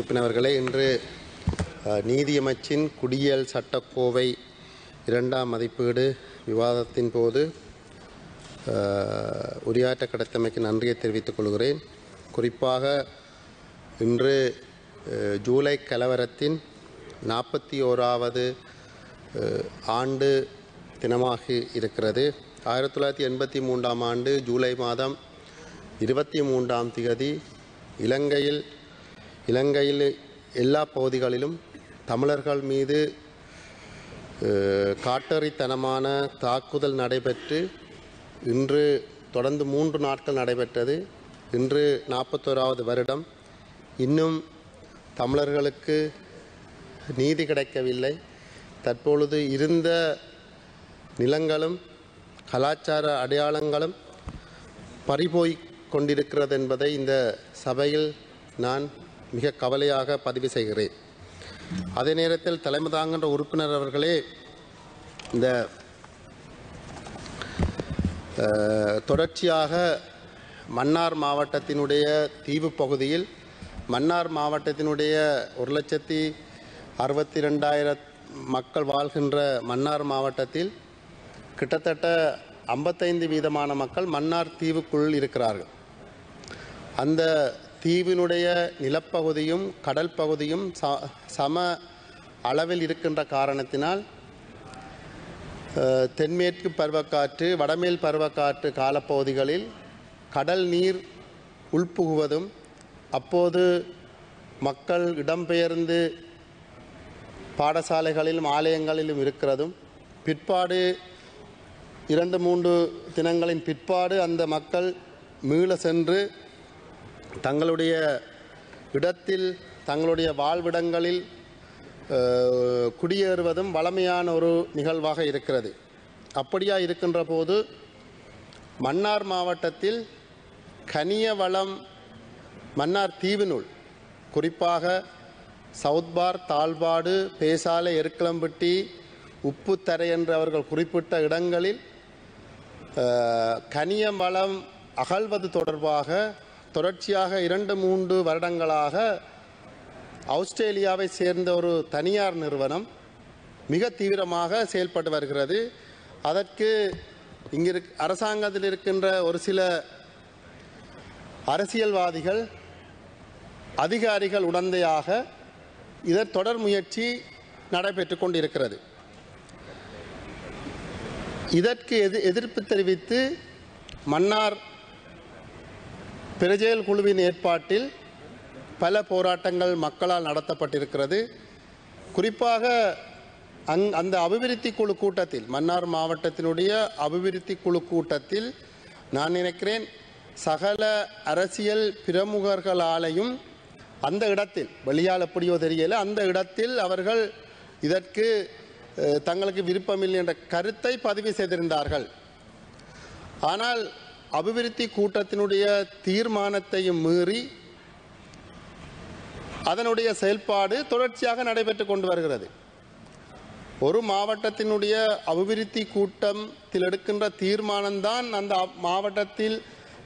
உறுப்பினர்களே, இன்று நீதியமைச்சின் குடியியல் சட்டக்கோவை இரண்டாம் மதிப்பீடு விவாதத்தின் போது உரையாற்ற கிடைத்தமைக்கு நன்றியை தெரிவித்துக் கொள்கிறேன். குறிப்பாக இன்று ஜூலை கலவரத்தின் 41வது ஆண்டு தினமாக இருக்கிறது. 1983ஆம் ஆண்டு ஜூலை மாதம் 23ஆம் தேதி இலங்கையில் எல்லா பகுதிகளிலும் தமிழர்கள் மீது காட்டறித்தனமான தாக்குதல் நடைபெற்று இன்று தொடர்ந்து 3 நாட்கள் நடைபெற்றது. இன்று 41வது வருடம். இன்னும் தமிழர்களுக்கு நீதி கிடைக்கவில்லை. தற்பொழுது இருந்த நிலங்களும் கலாச்சார அடையாளங்களும் பறிபோய் கொண்டிருக்கிறது என்பதை இந்த சபையில் நான் மிக கவலையாக பதிவு செய்கிறேன். அதே நேரத்தில் தலைமை தாங்குகின்ற உறுப்பினர் அவர்களே, இந்த தொடர்ச்சியாக மன்னார் மாவட்டத்தினுடைய தீவு பகுதியில் மன்னார் மாவட்டத்தினுடைய 1,62,000 மக்கள் வாழ்கின்ற மன்னார் மாவட்டத்தில் கிட்டத்தட்ட 55% மக்கள் மன்னார் தீவுக்குள் இருக்கிறார்கள். அந்த தீவினுடைய நிலப்பகுதியும் கடல் பகுதியும் சம அளவில் இருக்கின்ற காரணத்தினால் தென்மேற்கு பருவக்காற்று வடமேல் பருவக்காற்று காலப்பகுதிகளில் கடல் நீர் உள்புகுவதும் அப்போது மக்கள் இடம்பெயர்ந்து பாடசாலைகளிலும் ஆலயங்களிலும் இருக்கிறதும் பிற்பாடு 2-3 தினங்களின் பிற்பாடு அந்த மக்கள் மீள சென்று தங்களுடைய இடத்தில் தங்களுடைய வாழ்விடங்களில் குடியேறுவதும் வளமையான ஒரு நிகழ்வாக இருக்கிறது. அப்படியா இருக்கின்ற போது மன்னார் மாவட்டத்தில் கனிய வளம் மன்னார் தீவினுள் குறிப்பாக சவுத்பார், தாழ்பாடு, பேசாலை, எருக்களம்பட்டி, உப்புத்தரை என்று அவர்கள் குறிப்பிட்ட இடங்களில் கனிய வளம் அகழ்வது தொடர்பாக தொடர்ச்சியாக 2-3 வருடங்களாக ஆஸ்திரேலியாவை சேர்ந்த ஒரு தனியார் நிறுவனம் மிக தீவிரமாக செயல்பட்டு வருகிறது. அதற்கு இங்கு அரசாங்கத்தில் இருக்கின்ற ஒரு சில அரசியல்வாதிகள் அதிகாரிகள் உடந்தையாக இதன் தொடர் முயற்சி நடைபெற்று கொண்டிருக்கிறது. இதற்கு எதிர்ப்பு தெரிவித்து மன்னார் பிரஜைகள் குழுவின் ஏற்பாட்டில் பல போராட்டங்கள் மக்களால் நடத்தப்பட்டிருக்கிறது. குறிப்பாக அந்த அபிவிருத்தி குழு கூட்டத்தில் மன்னார் மாவட்டத்தினுடைய அபிவிருத்தி குழு கூட்டத்தில் நான் நினைக்கிறேன் சகல அரசியல் பிரமுகர்களாலையும் அந்த இடத்தில் வெளியால் எப்படியோ தெரியல, அந்த இடத்தில் அவர்கள் இதற்கு தங்களுக்கு விருப்பமில்லை என்ற கருத்தை பதிவு செய்திருந்தார்கள். ஆனால் அபிவிருத்தி கூட்டத்தினுடைய தீர்மானத்தையும் மீறி அதனுடைய செயல்பாடு தொடர்ச்சியாக நடைபெற்று கொண்டு வருகிறது. ஒரு மாவட்டத்தினுடைய அபிவிருத்தி கூட்டத்தில் எடுக்கின்ற தீர்மானம்தான் அந்த மாவட்டத்தில்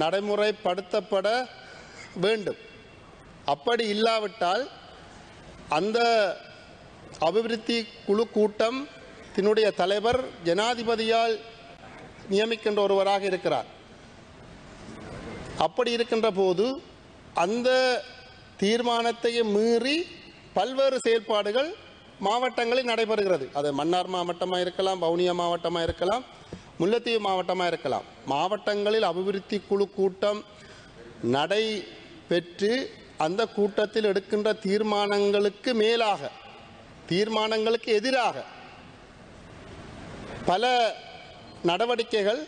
நடைமுறைப்படுத்தப்பட வேண்டும். அப்படி இல்லாவிட்டால் அந்த அபிவிருத்தி குழு கூட்டத்தினுடைய தலைவர் ஜனாதிபதியால் நியமிக்கின்ற ஒருவராக இருக்கிறார். அப்படி இருக்கின்ற போது அந்த தீர்மானத்தையும் மீறி பல்வேறு செயல்பாடுகள் மாவட்டங்களில் நடைபெறுகிறது. அது மன்னார் மாவட்டமாக இருக்கலாம், வவுனியா மாவட்டமாக இருக்கலாம், முல்லைத்தீவு மாவட்டமாக இருக்கலாம். மாவட்டங்களில் அபிவிருத்தி குழு கூட்டம் நடைபெற்று அந்த கூட்டத்தில் எடுக்கின்ற தீர்மானங்களுக்கு மேலாக தீர்மானங்களுக்கு எதிராக பல நடவடிக்கைகள்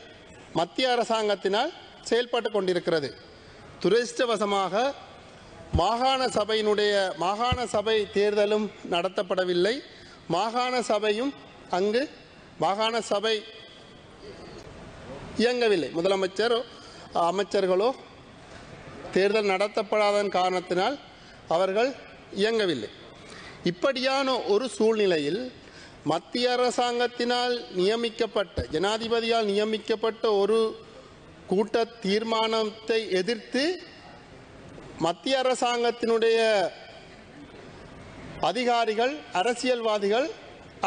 மத்திய அரசாங்கத்தினால் செயல்பட்டு கொண்டிருக்கிறது. துரதிர்ஷ்டவசமாக மாகாண சபை தேர்தலும் நடத்தப்படவில்லை. மாகாண சபை இயங்கவில்லை. முதலமைச்சர் அமைச்சர்களோ தேர்தல் நடத்தப்படாதன் காரணத்தினால் அவர்கள் இயங்கவில்லை. இப்படியான ஒரு சூழ்நிலையில் மத்திய அரசாங்கத்தினால் நியமிக்கப்பட்ட ஜனாதிபதியால் நியமிக்கப்பட்ட ஒரு கூட்ட தீர்மானத்தை எதிர்த்து மத்திய அரசாங்கத்தினுடைய அதிகாரிகள், அரசியல்வாதிகள்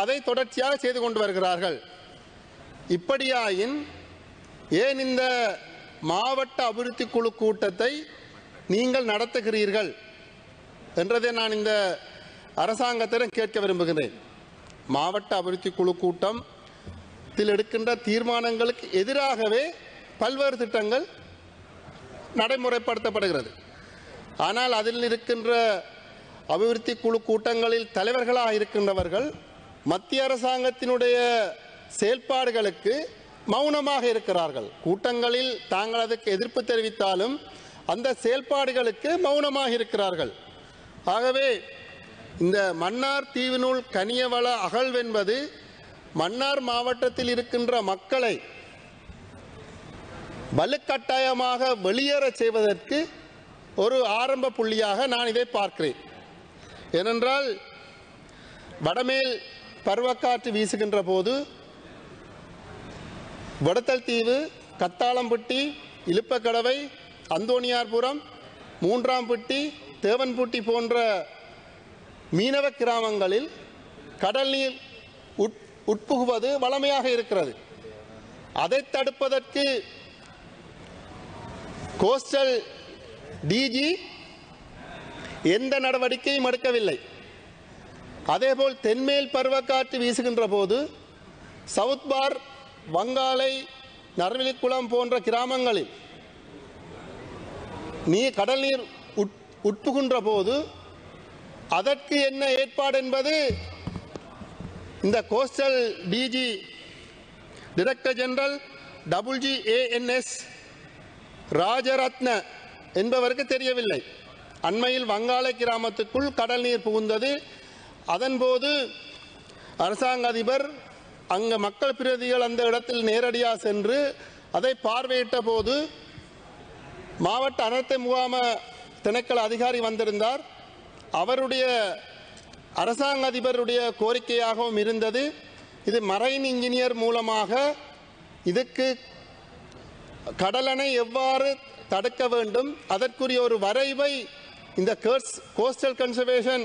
அதை தொடர்ச்சியாக செய்து கொண்டு வருகிறார்கள். இப்படியாயின் ஏன் இந்த மாவட்ட அபிவிருத்தி குழு கூட்டத்தை நீங்கள் நடத்துகிறீர்கள் என்றதை நான் இந்த அரசாங்கத்திடம் கேட்க விரும்புகிறேன். மாவட்ட அபிவிருத்தி குழு கூட்டத்தில் எடுக்கின்ற தீர்மானங்களுக்கு எதிராகவே பல்வேறு திட்டங்கள் நடைமுறைப்படுத்தப்படுகிறது. ஆனால் அதில் இருக்கின்ற அபிவிருத்தி குழு கூட்டங்களில் தலைவர்களாக இருக்கின்றவர்கள் மத்திய அரசாங்கத்தினுடைய செயல்பாடுகளுக்கு மௌனமாக இருக்கிறார்கள். கூட்டங்களில் தாங்கள் அதுக்கு எதிர்ப்பு தெரிவித்தாலும் அந்த செயல்பாடுகளுக்கு மௌனமாக இருக்கிறார்கள். ஆகவே இந்த மன்னார் தீவினுள் கனியவள அகழ்வென்பது மன்னார் மாவட்டத்தில் இருக்கின்ற மக்களை வலுக்கட்டாயமாக வெளியேற செய்வதற்கு ஒரு ஆரம்ப புள்ளியாக நான் இதை பார்க்கிறேன். ஏனென்றால் வடமேல் பருவக்காற்று வீசுகின்ற போது வடத்தல் தீவு, கத்தாளம்பட்டி, இலுப்பக்கடவை, அந்தோணியார்புரம், மூன்றாம்பட்டி, தேவன்பட்டி போன்ற மீனவ கிராமங்களில் கடல் நீர் உட்புகுவது வளமையாக இருக்கிறது. அதை தடுப்பதற்கு கோஸ்டல் டிஜி எந்த நடவடிக்கையும் எடுக்கவில்லை. அதேபோல் தென்மேல் பருவக்காற்று வீசுகின்ற போது சவுத் பார், வங்காளை, நரவிலிக்குளம் போன்ற கிராமங்களில் கடல் நீர் உட்புகின்ற போது அதற்கு என்ன ஏற்பாடு என்பது இந்த கோஸ்டல் டிஜி டைரக்டர் ஜெனரல் WGANS ராஜரத்ன என்பவருக்கு தெரியவில்லை. அண்மையில் வங்காள கிராமத்துக்குள் கடல் நீர் புகுந்தது. அதன்போது அரசாங்க அதிபர் அங்கு மக்கள் பிரதிகள் அந்த இடத்தில் நேரடியாக சென்று அதை பார்வையிட்ட போது மாவட்ட அனர்த்த முகாம திணைக்கள அதிகாரி வந்திருந்தார். அவருடைய அரசாங்க அதிபருடைய கோரிக்கையாகவும் இருந்தது, இது மரைன் இன்ஜினியர் மூலமாக இதுக்கு கடலணை எவ்வாறு தடுக்க வேண்டும் அதற்குரிய ஒரு வரைவை இந்த கோஸ்டல் கன்சர்வேஷன்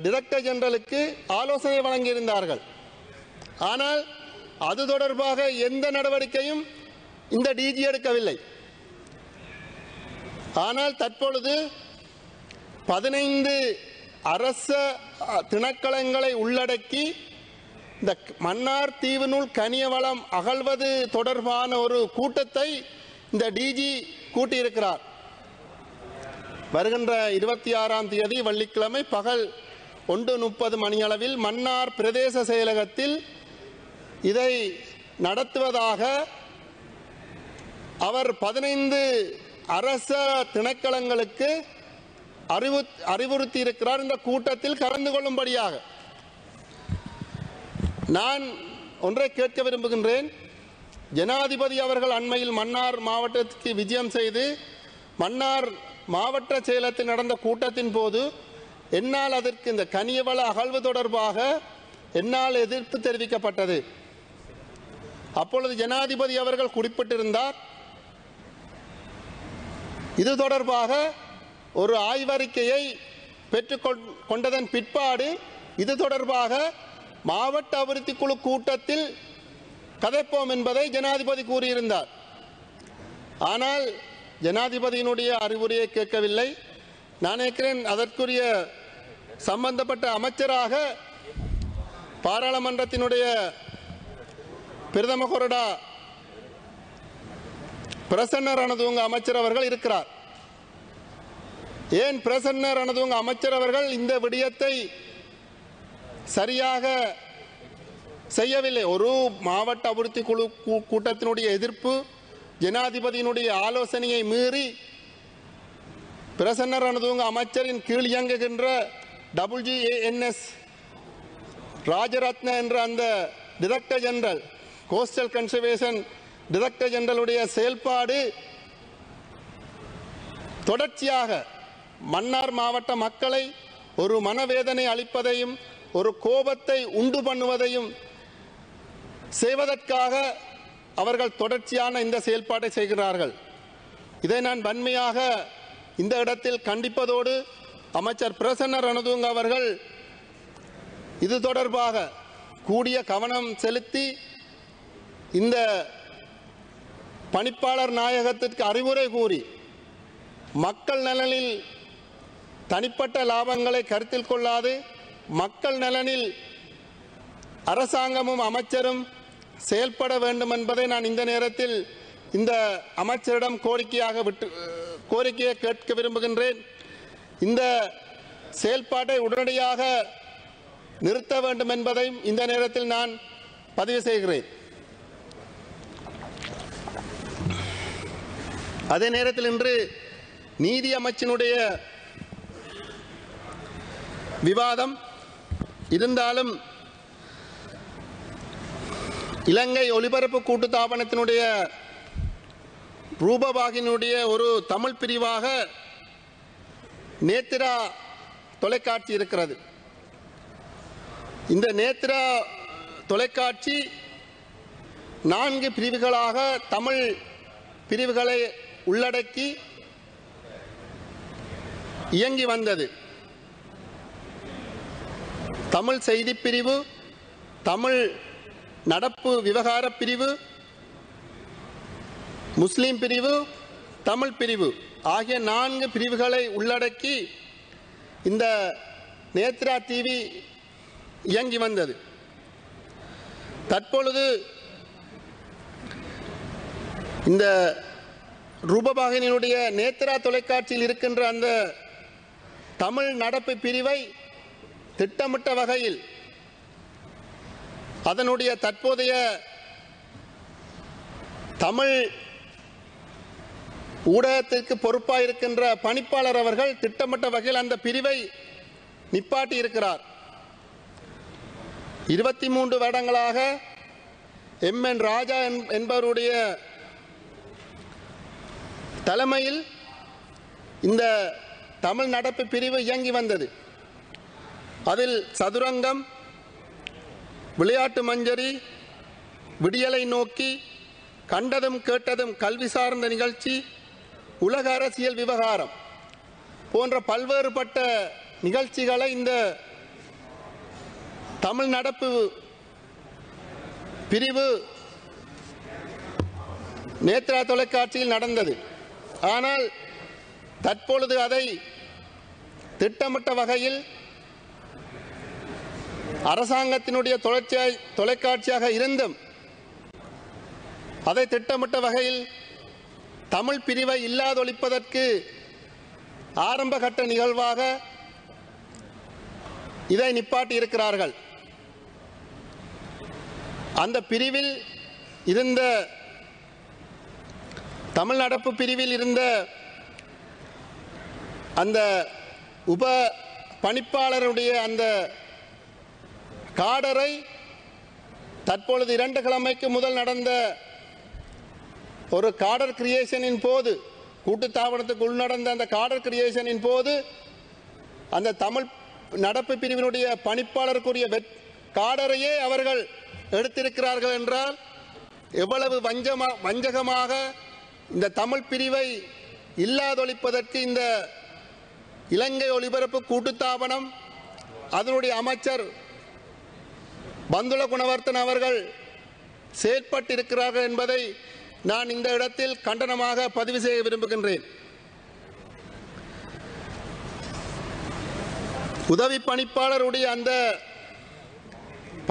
டைரக்டர் ஜெனரலுக்கு ஆலோசனை வழங்கியிருந்தார்கள். ஆனால் அது தொடர்பாக எந்த நடவடிக்கையும் இந்த டிஜி எடுக்கவில்லை. ஆனால் தற்பொழுது 15 அரச திணைக்களங்களை உள்ளடக்கி இந்த மன்னார் தீவினுள் கனிய வளம் அகழ்வது தொடர்பான ஒரு கூட்டத்தை இந்த டிஜி கூட்டியிருக்கிறார். வருகின்ற 26ஆம் தேதி வெள்ளிக்கிழமை பகல் 1:30 மணியளவில் மன்னார் பிரதேச செயலகத்தில் இதை நடத்துவதாக அவர் 15 அரச திணைக்களங்களுக்கு அறிவுறுத்தி இருக்கிறார். இந்த கூட்டத்தில் கலந்து கொள்ளும்படியாக நான் ஒன்றை கேட்க விரும்புகின்றேன். ஜனாதிபதி அவர்கள் அண்மையில் மன்னார் மாவட்டத்திற்கு விஜயம் செய்து மன்னார் மாவட்ட செயலகத்தில் நடந்த கூட்டத்தின் போது என்னால் அதற்கு இந்த கனியவள அகழ்வு தொடர்பாக என்னால் எதிர்ப்பு தெரிவிக்கப்பட்டது. அப்பொழுது ஜனாதிபதி அவர்கள் குறிப்பிட்டிருந்தார், இது தொடர்பாக ஒரு ஆய்வறிக்கையை பெற்றுக்கொண்டதன் பிற்பாடு இது தொடர்பாக மாவட்ட அபிவிருத்தி குழு கூட்டத்தில் கதைப்போம் என்பதை ஜனாதிபதி கூறியிருந்தார். ஆனால் ஜனாதிபதியினுடைய அறிவுரையை கேட்கவில்லை. நான் நினைக்கிறேன் அதற்குரிய சம்பந்தப்பட்ட அமைச்சராக பாராளுமன்றத்தினுடைய பிரதம கொறடா பிரசன்ன ரணதுங்க அமைச்சர் அவர்கள் இருக்கிறார். ஏன் பிரசன்ன ரணதுங்க அமைச்சர் அவர்கள் இந்த விடயத்தை சரியாக செய்யவில்லை? ஒரு மாவட்ட அபிவிருத்தி குழு கூட்டத்தினுடைய எதிர்ப்பு, ஜனாதிபதியினுடைய ஆலோசனையை மீறி பிரசன்ன ரணதுங்க அமைச்சரின் கீழ் இயங்குகின்ற WGANS ராஜரத்ன என்ற அந்த director general, coastal conservation director ஜெனரலுடைய செயல்பாடு தொடர்ச்சியாக மன்னார் மாவட்ட மக்களை ஒரு மனவேதனை அளிப்பதையும் ஒரு கோபத்தை உண்டு பண்ணுவதையும் செய்வதற்காக அவர்கள் தொடர்ச்சியான இந்த செயல்பாட்டை செய்கிறார்கள். இதை நான் வன்மையாக இந்த இடத்தில் கண்டிப்பதோடு அமைச்சர் பிரசன்ன ரணதுங்க அவர்கள் இது தொடர்பாக கூடிய கவனம் செலுத்தி இந்த பணிப்பாளர் நாயகத்திற்கு அறிவுரை கூறி மக்கள் நலனில் தனிப்பட்ட லாபங்களை கருத்தில் கொள்ளாது மக்கள் நலனில் அரசாங்கமும் அமைச்சரும் செயல்பட வேண்டும் என்பதை நான் இந்த நேரத்தில் இந்த அமைச்சரிடம் கோரிக்கையை கேட்க விரும்புகின்றேன். இந்த செயல்பாட்டை உடனடியாக நிறுத்த வேண்டும் என்பதையும் இந்த நேரத்தில் நான் பதிவு செய்கிறேன். அதே நேரத்தில் இன்று நீதி அமைச்சினுடைய விவாதம் இருந்தாலும் இலங்கை ஒலிபரப்பு கூட்டுத்தாபனத்தினுடைய ரூபவாகினுடைய ஒரு தமிழ் பிரிவாக நேத்ரா தொலைக்காட்சி இருக்கிறது. இந்த நேத்ரா தொலைக்காட்சி 4 பிரிவுகளாக தமிழ் பிரிவுகளை உள்ளடக்கி இயங்கி வந்தது. தமிழ் செய்தி பிரிவு, தமிழ் நடப்பு விவகார பிரிவு, முஸ்லிம் பிரிவு, தமிழ் பிரிவு ஆகிய 4 பிரிவுகளை உள்ளடக்கி இந்த நேத்ரா டிவி இயங்கி வந்தது. தற்பொழுது இந்த ரூபவாகினியுடைய நேத்ரா தொலைக்காட்சியில் இருக்கின்ற அந்த தமிழ் நடப்பு பிரிவை திட்டமிட்ட வகையில் அதனுடைய தற்போதைய தமிழ் ஊடகத்திற்கு பொறுப்பாக இருக்கின்ற பணிப்பாளர் அவர்கள் திட்டமிட்ட வகையில் அந்த பிரிவை நிப்பாட்டி இருக்கிறார். 23 வருடங்களாக எம்.என். ராஜா என்பவருடைய தலைமையில் இந்த தமிழ் நடப்பு பிரிவு இயங்கி வந்தது. அதில் சதுரங்கம், விளையாட்டு மஞ்சரி, விடியலை நோக்கி, கண்டதும் கேட்டதும் கல்வி சார்ந்த நிகழ்ச்சி, உலக அரசியல் விவகாரம் போன்ற பல்வேறுபட்ட நிகழ்ச்சிகளை இந்த தமிழ் நடப்பு பிரிவு நேத்ரா தொலைக்காட்சியில் நடந்தது. ஆனால் தற்பொழுது அதை திட்டமிட்ட வகையில் அரசாங்கத்தினுடைய தொலைக்காட்சியாக இருந்தும் அதை திட்டமிட்ட வகையில் தமிழ் பிரிவை இல்லாதொழிப்பதற்கு ஆரம்ப கட்ட நிகழ்வாக இதை நிப்பாட்டி இருக்கிறார்கள். அந்த பிரிவில் இருந்த தமிழ் நடப்பு பிரிவில் இருந்த அந்த உப பணிப்பாளருடைய அந்த காடரை தற்பொழுது 2 கிழமைக்கு முதல் நடந்த ஒரு காடர் கிரியேஷனின் போது, கூட்டுத்தாபனத்துக்கு உள் நடந்த அந்த காடர் கிரியேஷனின் போது அந்த தமிழ் நடப்பு பிரிவினுடைய பணிப்பாளருக்குரிய காடரையே அவர்கள் எடுத்திருக்கிறார்கள் என்றால் எவ்வளவு வஞ்சகமாக இந்த தமிழ் பிரிவை இல்லாதொழிப்பதற்கு இந்த இலங்கை ஒலிபரப்பு கூட்டுத்தாபனம் அதனுடைய அமைச்சர் பந்துல குணவர்த்தன அவர்கள் செயற்பட்டிருக்கிறார்கள் என்பதை நான் இந்த இடத்தில் கண்டனமாக பதிவு செய்ய விரும்புகின்றேன். உதவி பணிப்பாளருடைய அந்த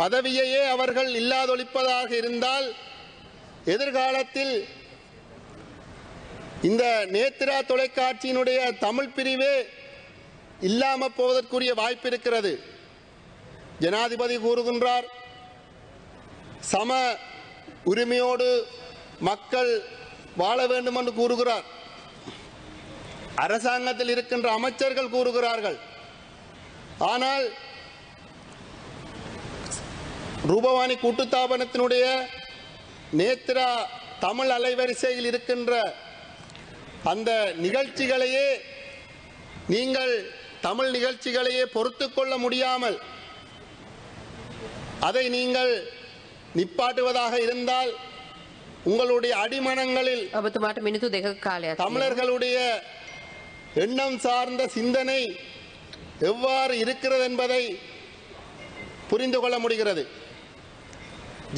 பதவியையே அவர்கள் இல்லாதொழிப்பதாக இருந்தால் எதிர்காலத்தில் இந்த நேத்ரா தொலைக்காட்சியினுடைய தமிழ் பிரிவே இல்லாமல் போவதற்குரிய வாய்ப்பு இருக்கிறது. ஜனாதிபதி கூறுகின்றார், சம உரிமையோடு மக்கள் வாழ வேண்டும் என்று கூறுகிறார். அரசாங்கத்தில் இருக்கின்ற அமைச்சர்கள் கூறுகிறார்கள். ஆனால் ரூபவாணி கூட்டுத்தாபனத்தினுடைய நேத்ரா தமிழ் அலைவரிசையில் இருக்கின்ற அந்த நிகழ்ச்சிகளையே நீங்கள் தமிழ் நிகழ்ச்சிகளையே பொறுத்துக் கொள்ள முடியாமல் அதை நீங்கள் நிப்பாட்டுவதாக இருந்தால் உங்களுடைய அடிமனங்களில் தமிழர்களுடைய எண்ணம் சார்ந்த சிந்தனை எவ்வாறு இருக்கிறது என்பதை புரிந்து கொள்ள முடிகிறது.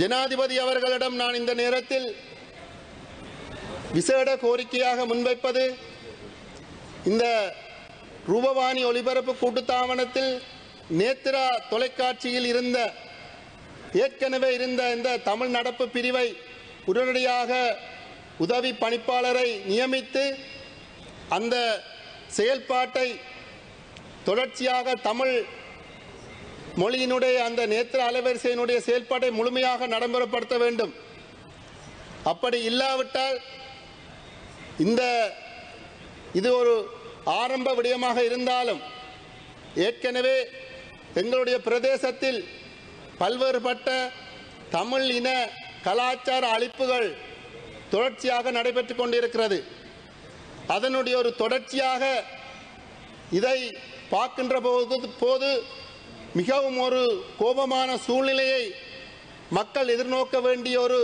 ஜனாதிபதி அவர்களிடம் நான் இந்த நேரத்தில் விசேட கோரிக்கையாக முன்வைப்பது, இந்த ரூபவாணி ஒலிபரப்பு கூட்டுத்தாபனத்தில் நேத்ரா தொலைக்காட்சியில் ஏற்கனவே இருந்த இந்த தமிழ் நடப்பு பிரிவை உடனடியாக உதவி பணிப்பாளரை நியமித்து அந்த செயல்பாட்டை தொடர்ச்சியாக தமிழ் மொழியினுடைய அந்த நேத்திர அலைவரிசையினுடைய செயல்பாட்டை முழுமையாக நடைமுறைப்படுத்த வேண்டும். அப்படி இல்லாவிட்டால் இது ஒரு ஆரம்ப விடயமாக இருந்தாலும் ஏற்கனவே எங்களுடைய பிரதேசத்தில் பல்வேறுபட்ட தமிழ் இன கலாச்சார அழிப்புகள் தொடர்ச்சியாக நடைபெற்றுக் கொண்டிருக்கிறது. அதனுடைய ஒரு தொடர்ச்சியாக இதை பார்க்கின்ற போது மிகவும் ஒரு கோபமான சூழ்நிலையை மக்கள் எதிர்நோக்க வேண்டிய ஒரு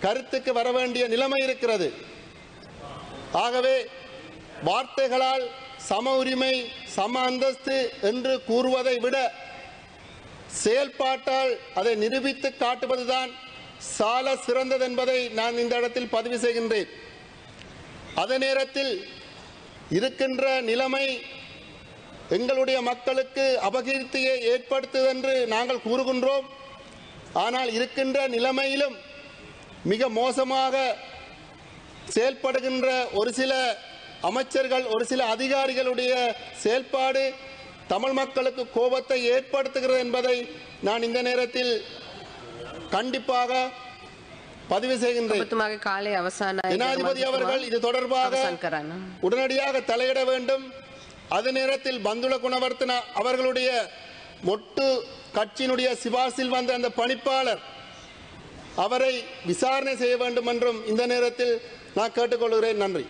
கருத்துக்கு வர வேண்டிய நிலைமை இருக்கிறது. ஆகவே வார்த்தைகளால் சம உரிமை, சம அந்தஸ்து என்று கூறுவதை விட செயல்பாட்டால் அதை நிரூபித்து காட்டுவதுதான் சால சிறந்தது என்பதை நான் இந்த இடத்தில் பதிவு செய்கின்றேன். அதே நேரத்தில் இருக்கின்ற நிலைமை எங்களுடைய மக்களுக்கு அபகீர்த்தியை ஏற்படுத்துவது என்று நாங்கள் கூறுகின்றோம். ஆனால் இருக்கின்ற நிலைமையிலும் மிக மோசமாக செயல்படுகின்ற ஒரு சில அமைச்சர்கள், ஒரு சில அதிகாரிகளுடைய செயல்பாடு தமிழ் மக்களுக்கு கோபத்தை ஏற்படுத்துகிறது என்பதை நான் இந்த நேரத்தில் கண்டிப்பாக பதிவு செய்கின்றேன். ஜனாதிபதி அவர்கள் இது தொடர்பாக உடனடியாக தலையிட வேண்டும். அதே நேரத்தில் பந்துல குணவர்த்தன அவர்களுடைய மொட்டு கட்சியினுடைய சிபாசில் வந்த அந்த பணிப்பாளர் அவரை விசாரணை செய்ய வேண்டும் என்றும் இந்த நேரத்தில் நான் கேட்டுக்கொள்கிறேன். நன்றி.